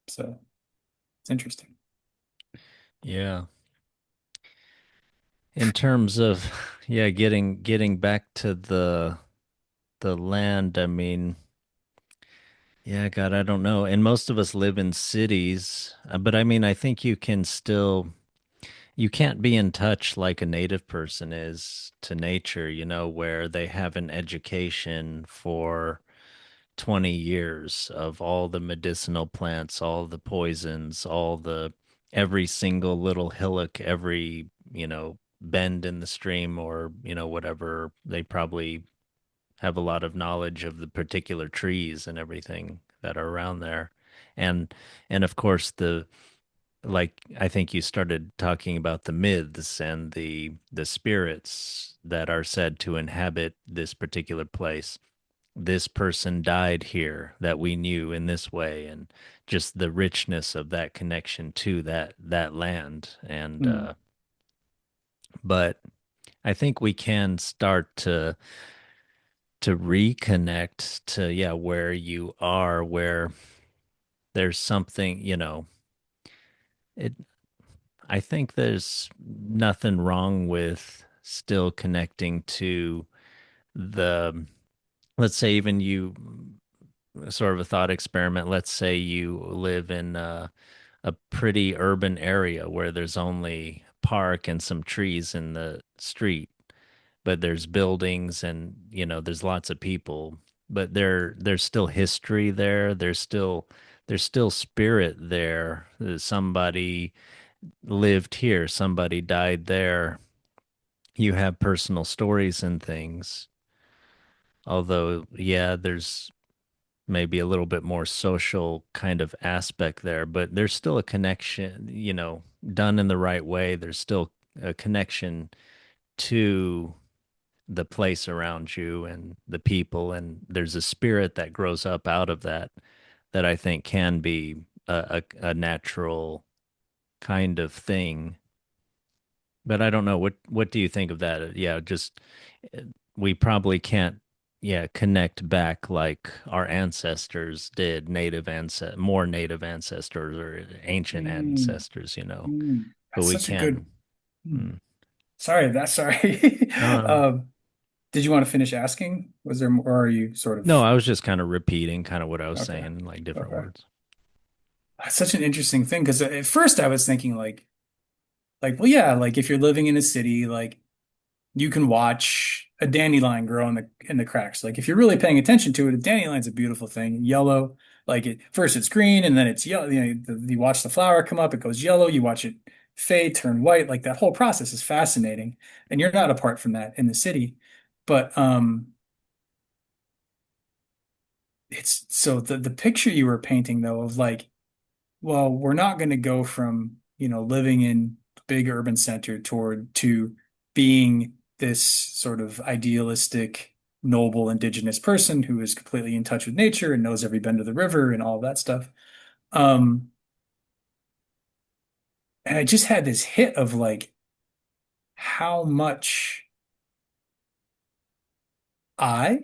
So it's interesting. Yeah. In terms of yeah, getting back to the land, I mean, yeah, God, I don't know. And most of us live in cities, but I mean, I think you can't be in touch like a native person is to nature, where they have an education for 20 years of all the medicinal plants, all the poisons, every single little hillock, every, bend in the stream or, whatever. They probably have a lot of knowledge of the particular trees and everything that are around there. And and of course like I think you started talking about the myths and the spirits that are said to inhabit this particular place. This person died here that we knew in this way, and just the richness of that connection to that land. And Hmm. but I think we can start to reconnect to, yeah, where you are, where there's something, it I think there's nothing wrong with still connecting to the, let's say, even you, sort of a thought experiment. Let's say you live in a pretty urban area where there's only park and some trees in the street, but there's buildings and, there's lots of people, but there's still history there. There's still spirit there. Somebody lived here, somebody died there. You have personal stories and things. Although, yeah, there's maybe a little bit more social kind of aspect there, but there's still a connection, done in the right way. There's still a connection to the place around you and the people, and there's a spirit that grows up out of that that I think can be a natural kind of thing. But I don't know, what do you think of that? Yeah, just uh, we probably can't, yeah, connect back like our ancestors did, more native ancestors or ancient Hmm. ancestors, Hmm. but That's we such a good. can. Hmm. Mm. Sorry, that's sorry. No, no, um, did you want to finish asking? Was there more, or are you sort no, of I was just kind of repeating kind of what I was okay? saying, like different Okay. words. That's such an interesting thing because at first I was thinking well, yeah, like if you're living in a city, like you can watch a dandelion grow in the cracks. Like if you're really paying attention to it, a dandelion's a beautiful thing. Yellow, like first it's green and then it's yellow. You watch the flower come up, it goes yellow. You watch it fade, turn white. Like that whole process is fascinating, and you're not apart from that in the city. But it's so the picture you were painting though of like, well, we're not going to go from, living in a big urban center to being this sort of idealistic, noble indigenous person who is completely in touch with nature and knows every bend of the river and all of that stuff. Um, and I just had this hit of like how much I,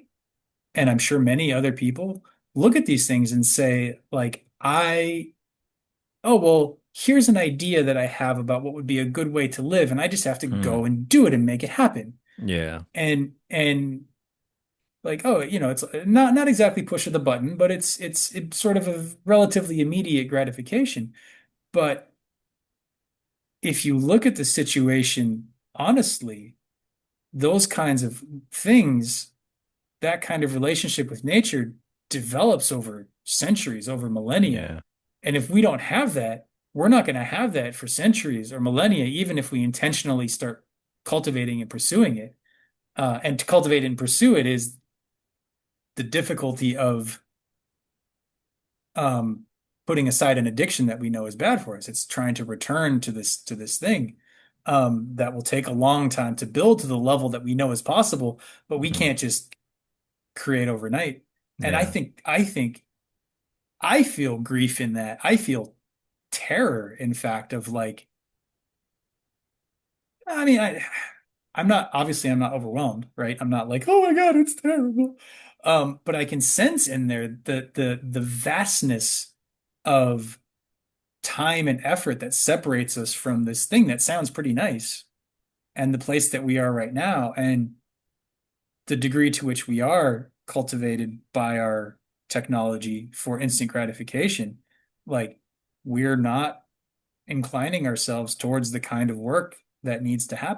and I'm sure many other people, look at these things and say, like, oh, well, here's an idea that I have about what would be a good way to live, and I just have to Hmm. go and do it and make it happen. Yeah, And like, oh, it's not exactly push of the button, but it's sort of a relatively immediate gratification. But if you look at the situation honestly, those kinds of things, that kind of relationship with nature develops over centuries, over millennia. yeah, And if we don't have that, we're not going to have that for centuries or millennia, even if we intentionally start cultivating and pursuing it. And to cultivate and pursue it is the difficulty of um, putting aside an addiction that we know is bad for us. It's trying to return to this thing that will take a long time to build to the level that we know is possible, but we hmm, can't just create overnight. And I yeah, think I think I feel grief in that. I feel terror, in fact, of like, I mean, I'm not, obviously I'm not overwhelmed, right? I'm not like, oh my God, it's terrible. But I can sense in there the vastness of time and effort that separates us from this thing that sounds pretty nice and the place that we are right now. And the degree to which we are cultivated by our technology for instant gratification, like we're not inclining ourselves towards the kind of work that needs to happen.